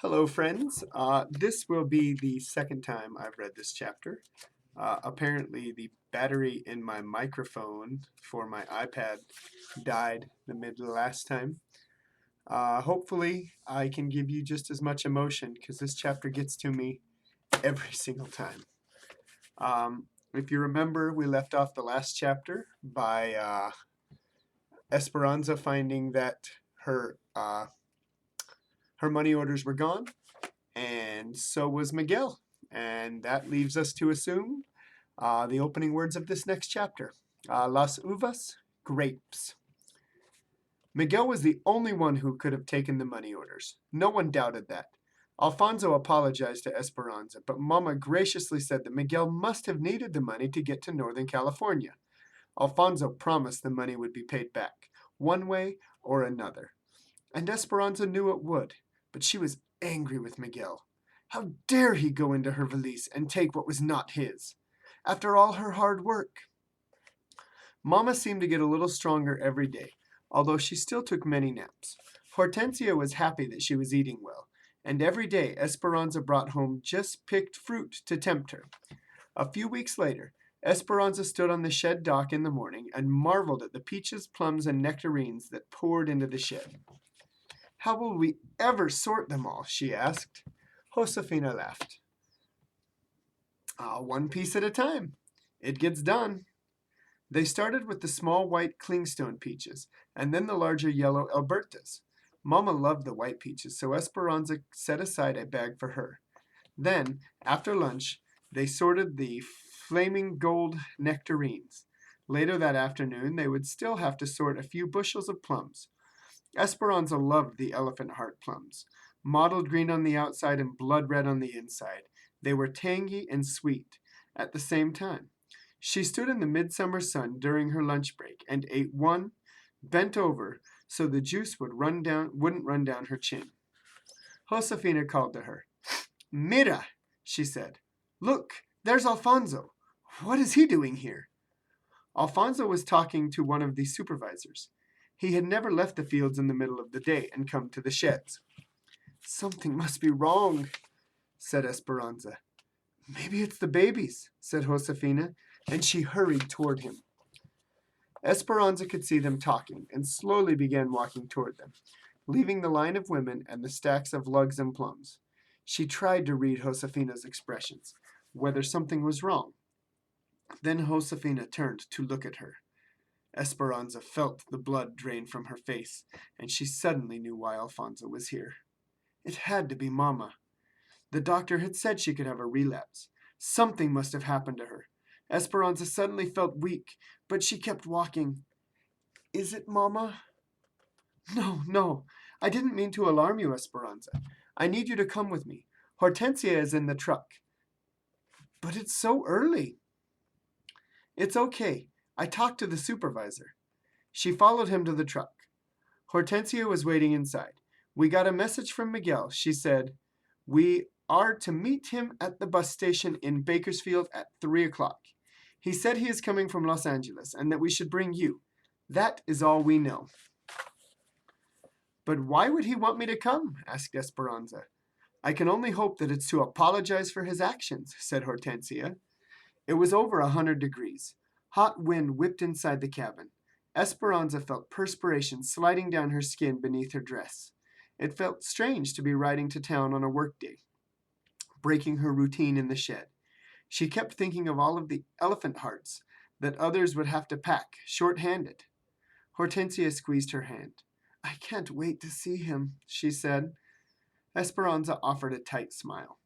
Hello, friends. This will be the second time I've read this chapter. Apparently, the battery in my microphone for my iPad died the mid last time. Hopefully, I can give you just as much emotion because this chapter gets to me every single time. If you remember, we left off the last chapter by Esperanza finding that her money orders were gone, and so was Miguel. And that leaves us to assume the opening words of this next chapter. Las uvas, grapes. Miguel was the only one who could have taken the money orders. No one doubted that. Alfonso apologized to Esperanza, but Mama graciously said that Miguel must have needed the money to get to Northern California. Alfonso promised the money would be paid back, one way or another. And Esperanza knew it would, but she was angry with Miguel. How dare he go into her valise and take what was not his? After all her hard work. Mama seemed to get a little stronger every day, although she still took many naps. Hortensia was happy that she was eating well, and every day Esperanza brought home just picked fruit to tempt her. A few weeks later, Esperanza stood on the shed dock in the morning and marveled at the peaches, plums, and nectarines that poured into the shed. How will we ever sort them all? She asked. Josefina laughed. One piece at a time. It gets done. They started with the small white clingstone peaches, and then the larger yellow Albertas. Mama loved the white peaches, so Esperanza set aside a bag for her. Then, after lunch, they sorted the flaming gold nectarines. Later that afternoon, they would still have to sort a few bushels of plums. Esperanza loved the elephant heart plums, mottled green on the outside and blood red on the inside. They were tangy and sweet at the same time. She stood in the midsummer sun during her lunch break and ate one, bent over so the juice wouldn't run down her chin. Josefina called to her. Mira, she said. Look, there's Alfonso. What is he doing here? Alfonso was talking to one of the supervisors. He had never left the fields in the middle of the day and come to the sheds. Something must be wrong, said Esperanza. Maybe it's the babies, said Josefina, and she hurried toward him. Esperanza could see them talking and slowly began walking toward them, leaving the line of women and the stacks of lugs and plums. She tried to read Josefina's expressions, whether something was wrong. Then Josefina turned to look at her. Esperanza felt the blood drain from her face, and she suddenly knew why Alfonso was here. It had to be Mama. The doctor had said she could have a relapse. Something must have happened to her. Esperanza suddenly felt weak, but she kept walking. Is it Mama? No, no. I didn't mean to alarm you, Esperanza. I need you to come with me. Hortensia is in the truck. But it's so early. It's okay. I talked to the supervisor. She followed him to the truck. Hortensia was waiting inside. We got a message from Miguel. She said, we are to meet him at the bus station in Bakersfield at 3 o'clock. He said he is coming from Los Angeles and that we should bring you. That is all we know. But why would he want me to come? Asked Esperanza. I can only hope that it's to apologize for his actions, said Hortensia. It was over 100 degrees. Hot wind whipped inside the cabin. Esperanza felt perspiration sliding down her skin beneath her dress. It felt strange to be riding to town on a workday, breaking her routine in the shed. She kept thinking of all of the elephant hearts that others would have to pack, short-handed. Hortensia squeezed her hand. I can't wait to see him, she said. Esperanza offered a tight smile.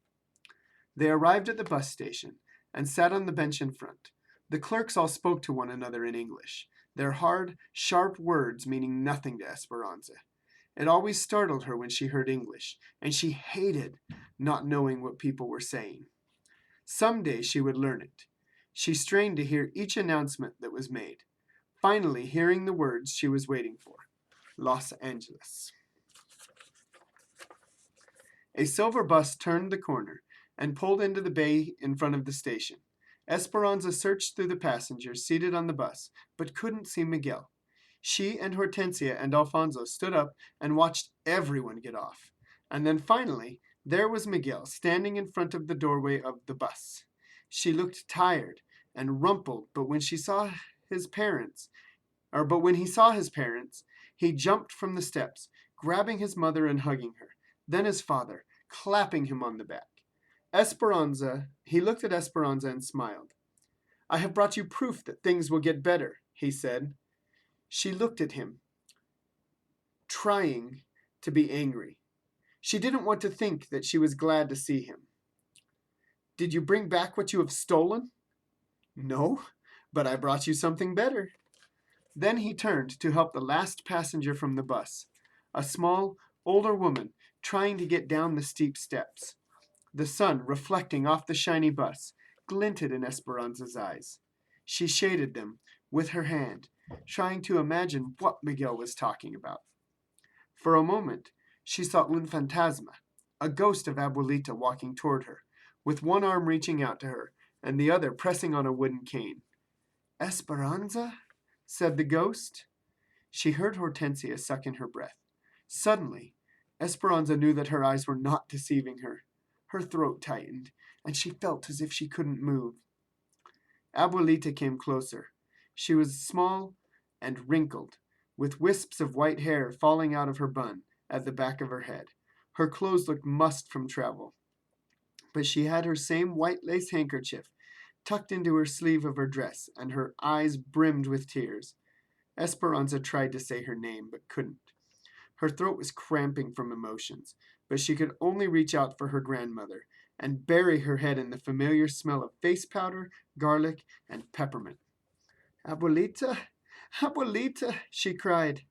They arrived at the bus station and sat on the bench in front. The clerks all spoke to one another in English, their hard, sharp words meaning nothing to Esperanza. It always startled her when she heard English, and she hated not knowing what people were saying. Someday she would learn it. She strained to hear each announcement that was made, finally hearing the words she was waiting for. Los Angeles. A silver bus turned the corner and pulled into the bay in front of the station. Esperanza searched through the passengers seated on the bus, but couldn't see Miguel. She and Hortensia and Alfonso stood up and watched everyone get off. And then finally, there was Miguel standing in front of the doorway of the bus. She looked tired and rumpled, but when he saw his parents, he jumped from the steps, grabbing his mother and hugging her, then his father, clapping him on the back. He looked at Esperanza and smiled. I have brought you proof that things will get better, he said. She looked at him, trying to be angry. She didn't want to think that she was glad to see him. Did you bring back what you have stolen? No, but I brought you something better. Then he turned to help the last passenger from the bus, a small, older woman trying to get down the steep steps. The sun, reflecting off the shiny bus, glinted in Esperanza's eyes. She shaded them with her hand, trying to imagine what Miguel was talking about. For a moment, she saw un fantasma, a ghost of Abuelita walking toward her, with one arm reaching out to her and the other pressing on a wooden cane. Esperanza? Said the ghost. She heard Hortensia suck in her breath. Suddenly, Esperanza knew that her eyes were not deceiving her. Her throat tightened, and she felt as if she couldn't move. Abuelita came closer. She was small and wrinkled, with wisps of white hair falling out of her bun at the back of her head. Her clothes looked mussed from travel, but she had her same white lace handkerchief tucked into her sleeve of her dress, and her eyes brimmed with tears. Esperanza tried to say her name, but couldn't. Her throat was cramping from emotions, but she could only reach out for her grandmother and bury her head in the familiar smell of face powder, garlic, and peppermint. Abuelita, Abuelita, she cried.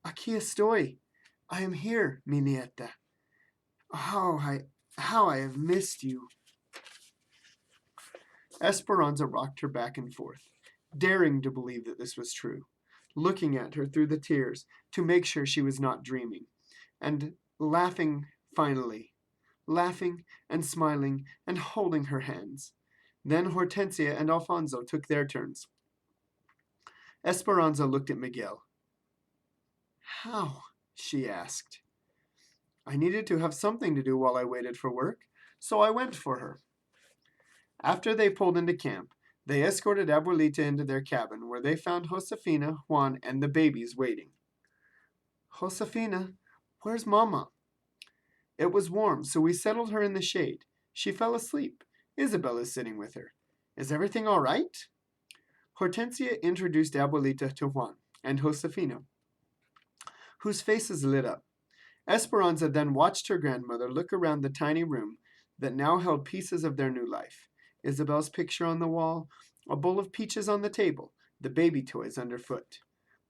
Aquí estoy. I am here, mi nieta. How I have missed you. Esperanza rocked her back and forth, daring to believe that this was true, looking at her through the tears to make sure she was not dreaming, and laughing finally, laughing and smiling and holding her hands. Then Hortensia and Alfonso took their turns. Esperanza looked at Miguel. How? She asked. I needed to have something to do while I waited for work, so I went for her. After they pulled into camp, they escorted Abuelita into their cabin, where they found Josefina, Juan, and the babies waiting. Josefina, where's Mama? It was warm, so we settled her in the shade. She fell asleep. Isabel is sitting with her. Is everything all right? Hortensia introduced Abuelita to Juan and Josefina, whose faces lit up. Esperanza then watched her grandmother look around the tiny room that now held pieces of their new life. Isabel's picture on the wall, a bowl of peaches on the table, the baby toys underfoot,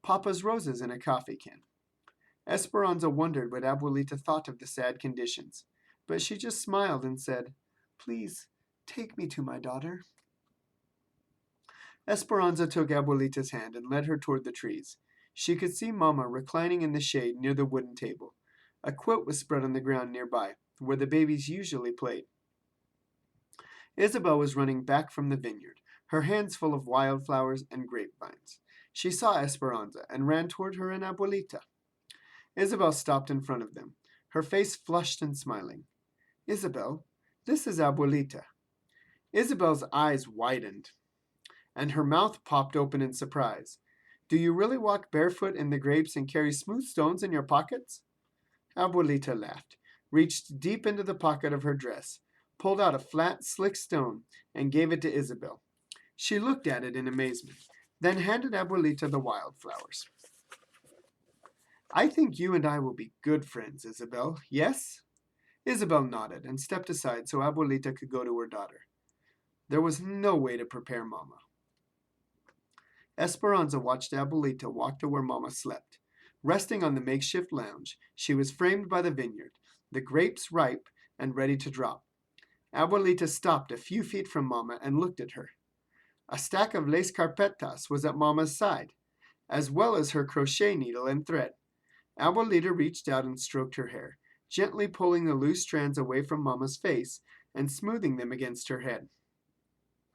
Papa's roses in a coffee can. Esperanza wondered what Abuelita thought of the sad conditions, but she just smiled and said, Please, take me to my daughter. Esperanza took Abuelita's hand and led her toward the trees. She could see Mama reclining in the shade near the wooden table. A quilt was spread on the ground nearby, where the babies usually played. Isabel was running back from the vineyard, her hands full of wildflowers and grapevines. She saw Esperanza and ran toward her and Abuelita. Isabel stopped in front of them, her face flushed and smiling. Isabel, this is Abuelita. Isabel's eyes widened, and her mouth popped open in surprise. Do you really walk barefoot in the grapes and carry smooth stones in your pockets? Abuelita laughed, reached deep into the pocket of her dress, pulled out a flat, slick stone, and gave it to Isabel. She looked at it in amazement, then handed Abuelita the wildflowers. I think you and I will be good friends, Isabel, yes? Isabel nodded and stepped aside so Abuelita could go to her daughter. There was no way to prepare Mama. Esperanza watched Abuelita walk to where Mama slept. Resting on the makeshift lounge, she was framed by the vineyard, the grapes ripe and ready to drop. Abuelita stopped a few feet from Mama and looked at her. A stack of lace carpetas was at Mama's side, as well as her crochet needle and thread. Abuelita reached out and stroked her hair, gently pulling the loose strands away from Mama's face and smoothing them against her head.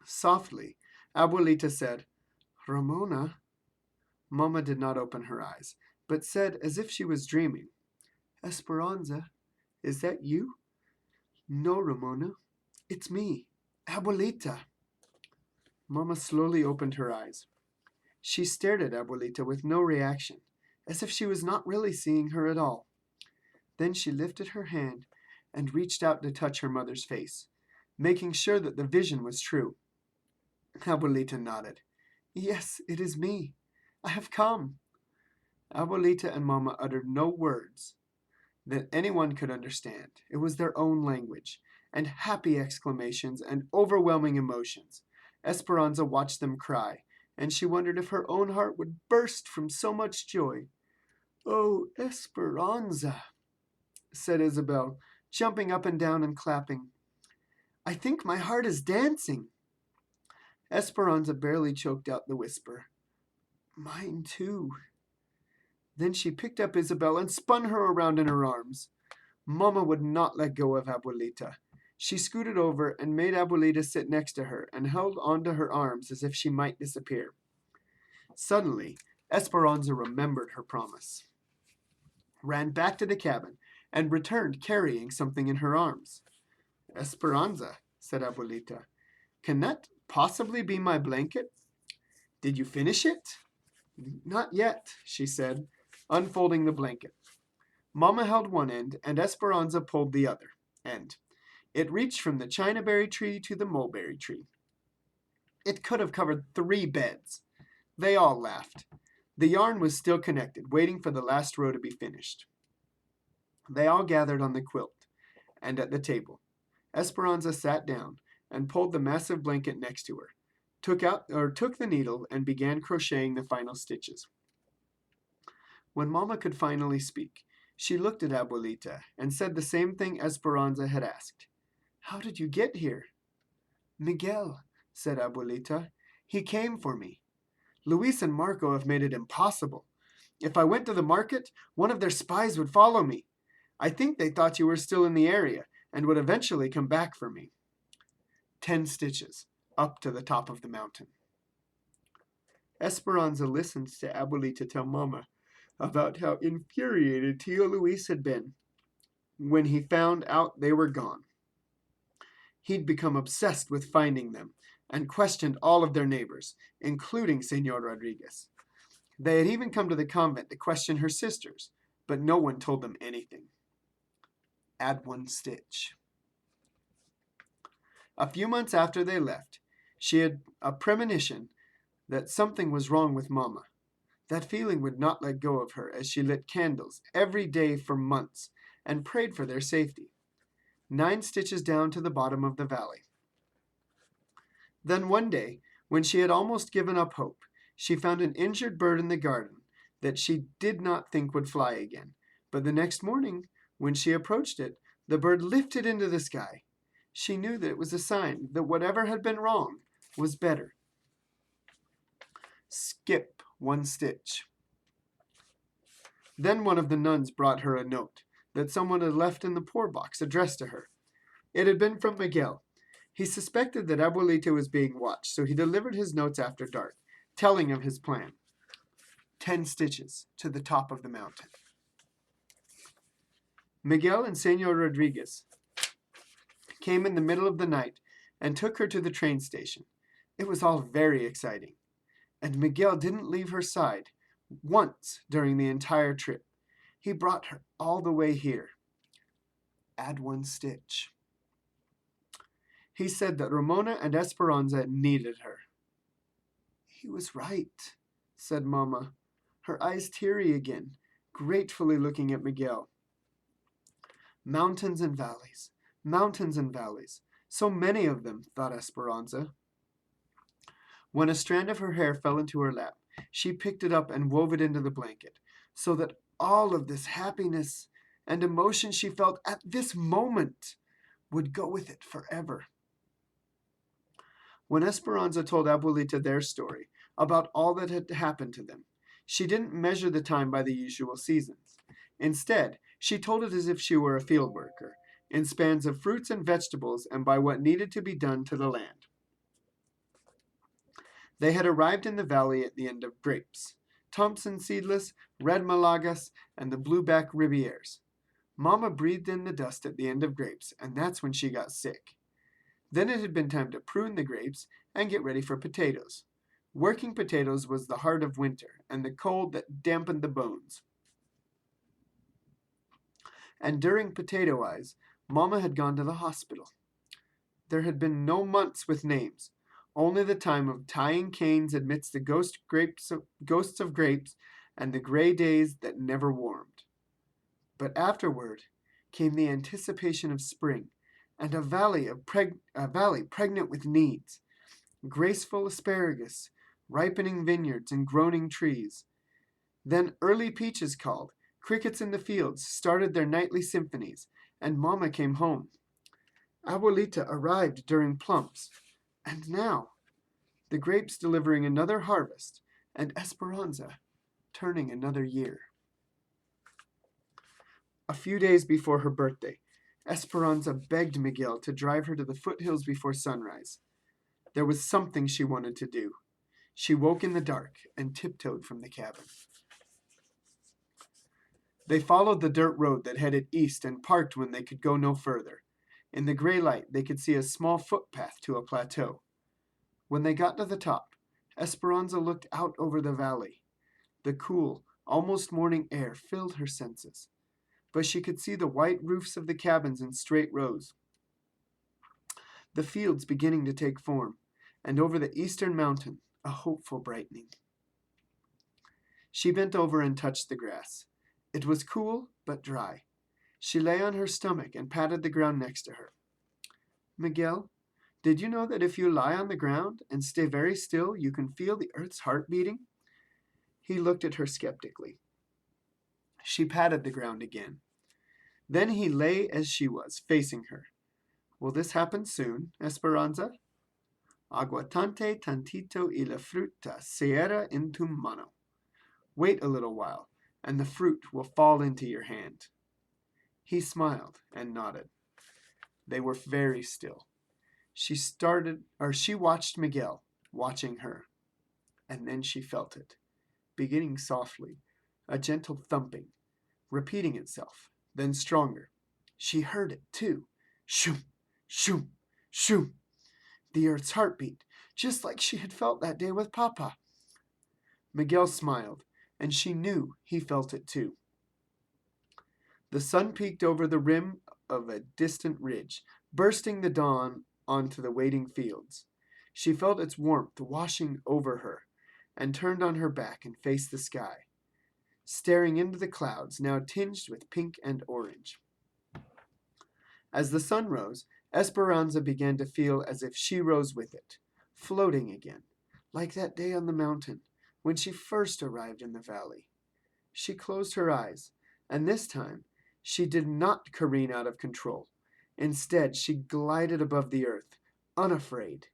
Softly, Abuelita said, Ramona. Mama did not open her eyes, but said as if she was dreaming, Esperanza, Is that you? No, Ramona. It's me, Abuelita. Mama slowly opened her eyes. She stared at Abuelita with no reaction, as if she was not really seeing her at all. Then she lifted her hand and reached out to touch her mother's face, making sure that the vision was true. Abuelita nodded. Yes, it is me. I have come. Abuelita and Mama uttered no words that anyone could understand. It was their own language, and happy exclamations and overwhelming emotions. Esperanza watched them cry, and she wondered if her own heart would burst from so much joy. Oh, Esperanza, said Isabel, jumping up and down and clapping. I think my heart is dancing. Esperanza barely choked out the whisper. Mine too. Then she picked up Isabel and spun her around in her arms. Mama would not let go of Abuelita. She scooted over and made Abuelita sit next to her and held onto her arms as if she might disappear. Suddenly, Esperanza remembered her promise, ran back to the cabin, and returned carrying something in her arms. Esperanza, said Abuelita, can that possibly be my blanket? Did you finish it? Not yet, she said, unfolding the blanket. Mama held one end, and Esperanza pulled the other end. It reached from the chinaberry tree to the mulberry tree. It could have covered 3 beds. They all laughed. The yarn was still connected, waiting for the last row to be finished. They all gathered on the quilt and at the table. Esperanza sat down and pulled the massive blanket next to her, took the needle and began crocheting the final stitches. When Mama could finally speak, she looked at Abuelita and said the same thing Esperanza had asked. How did you get here? Miguel, said Abuelita. He came for me. Luis and Marco have made it impossible. If I went to the market, one of their spies would follow me. I think they thought you were still in the area and would eventually come back for me. 10 stitches, up to the top of the mountain. Esperanza listened to Abuelita tell Mama about how infuriated Tio Luis had been when he found out they were gone. He'd become obsessed with finding them and questioned all of their neighbors, including Senor Rodriguez. They had even come to the convent to question her sisters, but no one told them anything. Add 1 stitch. A few months after they left, she had a premonition that something was wrong with Mama. That feeling would not let go of her as she lit candles every day for months and prayed for their safety. 9 stitches down to the bottom of the valley. Then one day, when she had almost given up hope, she found an injured bird in the garden that she did not think would fly again. But the next morning, when she approached it, the bird lifted into the sky. She knew that it was a sign that whatever had been wrong was better. Skip 1 stitch. Then one of the nuns brought her a note that someone had left in the poor box addressed to her. It had been from Miguel. He suspected that Abuelita was being watched, so he delivered his notes after dark, telling of his plan. 10 stitches to the top of the mountain. Miguel and Senor Rodriguez came in the middle of the night and took her to the train station. It was all very exciting, and Miguel didn't leave her side once during the entire trip. He brought her all the way here. Add 1 stitch. He said that Ramona and Esperanza needed her. He was right, said Mama, her eyes teary again, gratefully looking at Miguel. Mountains and valleys, so many of them, thought Esperanza. When a strand of her hair fell into her lap, she picked it up and wove it into the blanket, so that all of this happiness and emotion she felt at this moment would go with it forever. When Esperanza told Abuelita their story about all that had happened to them, she didn't measure the time by the usual seasons. Instead, she told it as if she were a field worker, in spans of fruits and vegetables and by what needed to be done to the land. They had arrived in the valley at the end of grapes, Thompson seedless, red malagas, and the blueback ribieres. Mama breathed in the dust at the end of grapes, and that's when she got sick. Then it had been time to prune the grapes and get ready for potatoes. Working potatoes was the heart of winter, and the cold that dampened the bones. And during potato eyes, Mama had gone to the hospital. There had been no months with names, only the time of tying canes amidst the ghosts of grapes and the gray days that never warmed. But afterward came the anticipation of spring, and a valley pregnant with needs, graceful asparagus, ripening vineyards and groaning trees. Then early peaches called, crickets in the fields started their nightly symphonies, and Mama came home. Abuelita arrived during plumps, and now the grapes delivering another harvest, and Esperanza turning another year. A few days before her birthday, Esperanza begged Miguel to drive her to the foothills before sunrise. There was something she wanted to do. She woke in the dark and tiptoed from the cabin. They followed the dirt road that headed east and parked when they could go no further. In the gray light, they could see a small footpath to a plateau. When they got to the top, Esperanza looked out over the valley. The cool, almost morning air filled her senses, but she could see the white roofs of the cabins in straight rows, the fields beginning to take form, and over the eastern mountain, a hopeful brightening. She bent over and touched the grass. It was cool but dry. She lay on her stomach and patted the ground next to her. Miguel, did you know that if you lie on the ground and stay very still, you can feel the earth's heart beating? He looked at her skeptically. She patted the ground again. Then he lay as she was, facing her. Will this happen soon, Esperanza? Aguantante tantito y la fruta caerá en tu mano. Wait a little while, and the fruit will fall into your hand. He smiled and nodded. They were very still. She watched Miguel, watching her, and then she felt it, beginning softly, a gentle thumping, repeating itself, then stronger. She heard it, too. Shoom, shoom, shoom. The earth's heartbeat, just like she had felt that day with Papa. Miguel smiled, and she knew he felt it, too. The sun peeked over the rim of a distant ridge, bursting the dawn onto the waiting fields. She felt its warmth washing over her, and turned on her back and faced the sky, staring into the clouds, now tinged with pink and orange. As the sun rose, Esperanza began to feel as if she rose with it, floating again, like that day on the mountain, when she first arrived in the valley. She closed her eyes, and this time, she did not careen out of control. Instead, she glided above the earth, unafraid.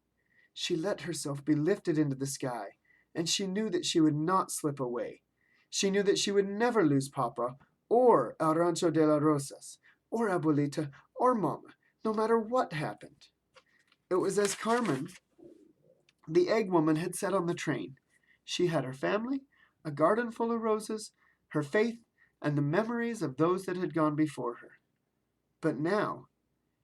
She let herself be lifted into the sky, and she knew that she would not slip away. She knew that she would never lose Papa, or El Rancho de las Rosas, or Abuelita, or Mama, no matter what happened. It was as Carmen, the egg woman, had said on the train. She had her family, a garden full of roses, her faith, and the memories of those that had gone before her. But now,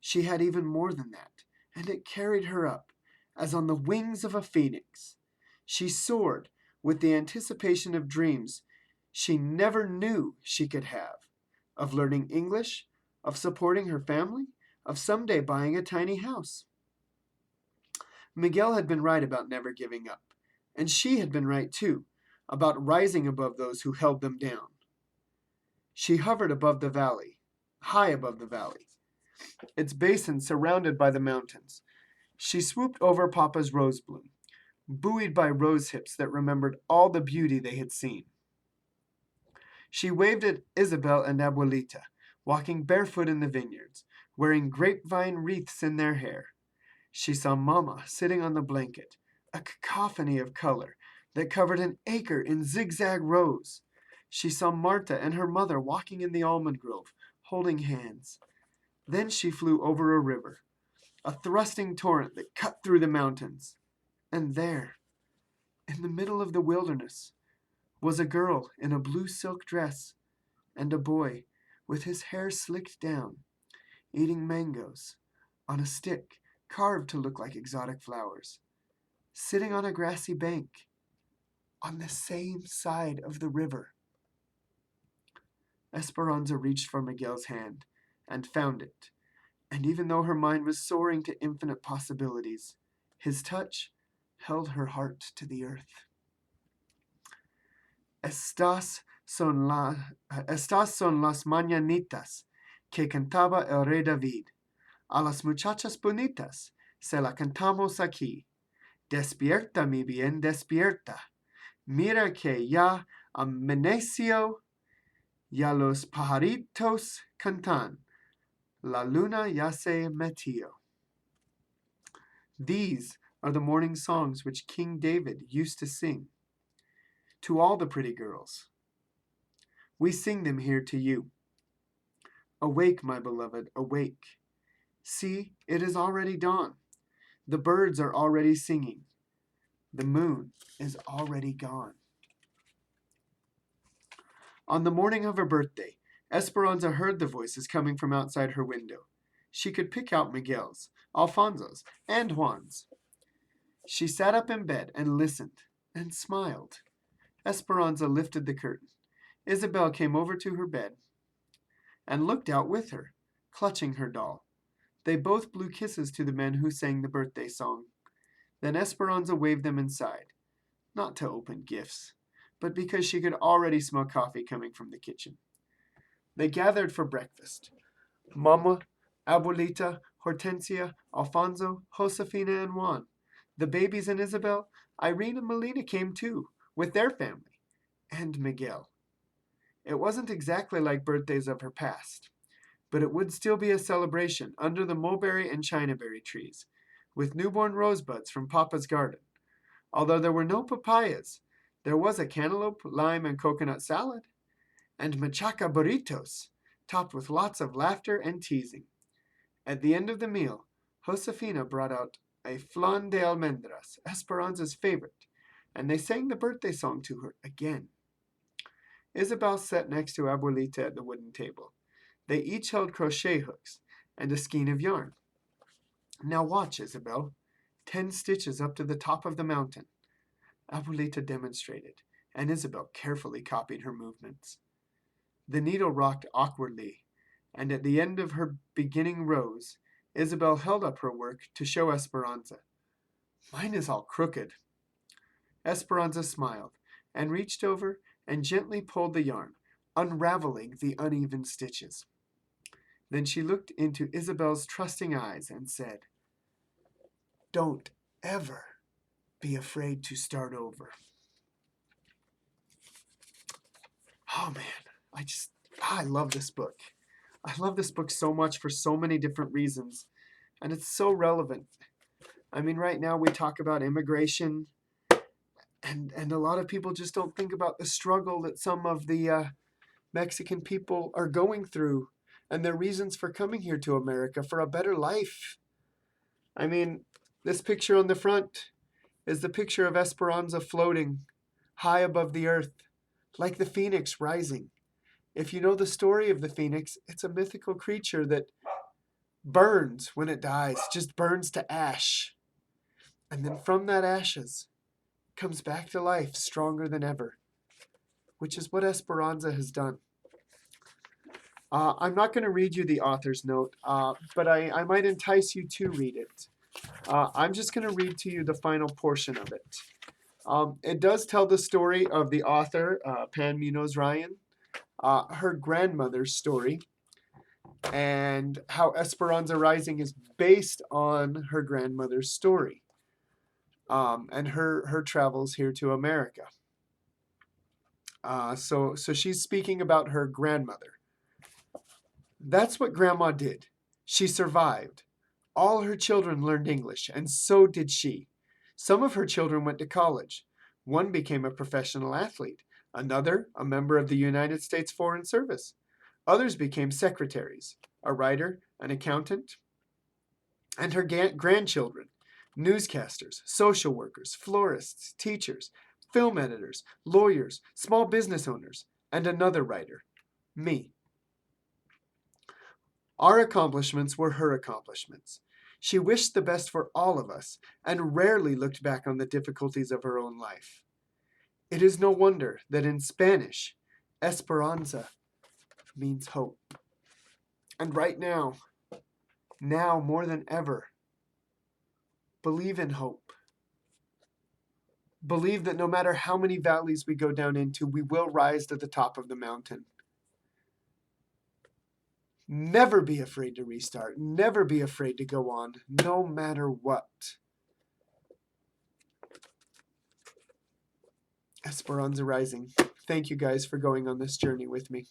she had even more than that, and it carried her up, as on the wings of a phoenix. She soared with the anticipation of dreams she never knew she could have, of learning English, of supporting her family, of someday buying a tiny house. Miguel had been right about never giving up, and she had been right too, about rising above those who held them down. She hovered above the valley, high above the valley, its basin surrounded by the mountains. She swooped over Papa's rose bloom, buoyed by rose hips that remembered all the beauty they had seen. She waved at Isabel and Abuelita, walking barefoot in the vineyards, wearing grapevine wreaths in their hair. She saw Mama sitting on the blanket, a cacophony of color that covered an acre in zigzag rows. She saw Marta and her mother walking in the almond grove, holding hands. Then she flew over a river, a thrusting torrent that cut through the mountains. And there, in the middle of the wilderness, was a girl in a blue silk dress, and a boy with his hair slicked down, eating mangoes on a stick carved to look like exotic flowers, sitting on a grassy bank on the same side of the river. Esperanza reached for Miguel's hand and found it, and even though her mind was soaring to infinite possibilities, his touch held her heart to the earth. Estas son las mañanitas que cantaba el rey David. A las muchachas bonitas se la cantamos aquí. Despierta, mi bien, despierta. Mira que ya amaneció, ya los pajaritos cantan. La luna ya se metió. These are the morning songs which King David used to sing to all the pretty girls. We sing them here to you. Awake, my beloved, awake. See, it is already dawn. The birds are already singing. The moon is already gone. On the morning of her birthday, Esperanza heard the voices coming from outside her window. She could pick out Miguel's, Alfonso's, and Juan's. She sat up in bed and listened and smiled. Esperanza lifted the curtain. Isabel came over to her bed and looked out with her, clutching her doll. They both blew kisses to the men who sang the birthday song. Then Esperanza waved them inside, not to open gifts, but because she could already smell coffee coming from the kitchen. They gathered for breakfast. Mama, Abuelita, Hortensia, Alfonso, Josefina, and Juan. The babies and Isabel, Irene and Melina came too, with their family, and Miguel. It wasn't exactly like birthdays of her past, but it would still be a celebration under the mulberry and chinaberry trees, with newborn rosebuds from Papa's garden. Although there were no papayas, there was a cantaloupe, lime, and coconut salad, and machaca burritos, topped with lots of laughter and teasing. At the end of the meal, Josefina brought out a flan de almendras, Esperanza's favorite, and they sang the birthday song to her again. Isabel sat next to Abuelita at the wooden table. They each held crochet hooks and a skein of yarn. Now watch, Isabel. 10 stitches up to the top of the mountain. Abuelita demonstrated, and Isabel carefully copied her movements. The needle rocked awkwardly, and at the end of her beginning rows, Isabel held up her work to show Esperanza. Mine is all crooked. Esperanza smiled and reached over and gently pulled the yarn, unraveling the uneven stitches. Then she looked into Isabel's trusting eyes and said, "Don't ever be afraid to start over." Oh man, I love this book. I love this book so much for so many different reasons, and it's so relevant. I mean, right now we talk about immigration, and a lot of people just don't think about the struggle that some of the Mexican people are going through and their reasons for coming here to America for a better life. I mean, this picture on the front is the picture of Esperanza floating high above the earth, like the phoenix rising. If you know the story of the phoenix, it's a mythical creature that burns when it dies, just burns to ash. And then from that ashes comes back to life stronger than ever, which is what Esperanza has done. I'm not going to read you the author's note, but I might entice you to read it. I'm just going to read to you the final portion of it. It does tell the story of the author, Pan Munoz Ryan, her grandmother's story, and how Esperanza Rising is based on her grandmother's story, and her travels here to America. So she's speaking about her grandmother. That's what Grandma did. She survived. All her children learned English, and so did she. Some of her children went to college. One became a professional athlete. Another, a member of the United States Foreign Service. Others became secretaries, a writer, an accountant. And her grandchildren, newscasters, social workers, florists, teachers, film editors, lawyers, small business owners, and another writer, me. Our accomplishments were her accomplishments. She wished the best for all of us and rarely looked back on the difficulties of her own life. It is no wonder that in Spanish, Esperanza means hope. And right now more than ever, believe in hope. Believe that no matter how many valleys we go down into, we will rise to the top of the mountain. Never be afraid to restart. Never be afraid to go on, no matter what. Esperanza Rising. Thank you guys for going on this journey with me.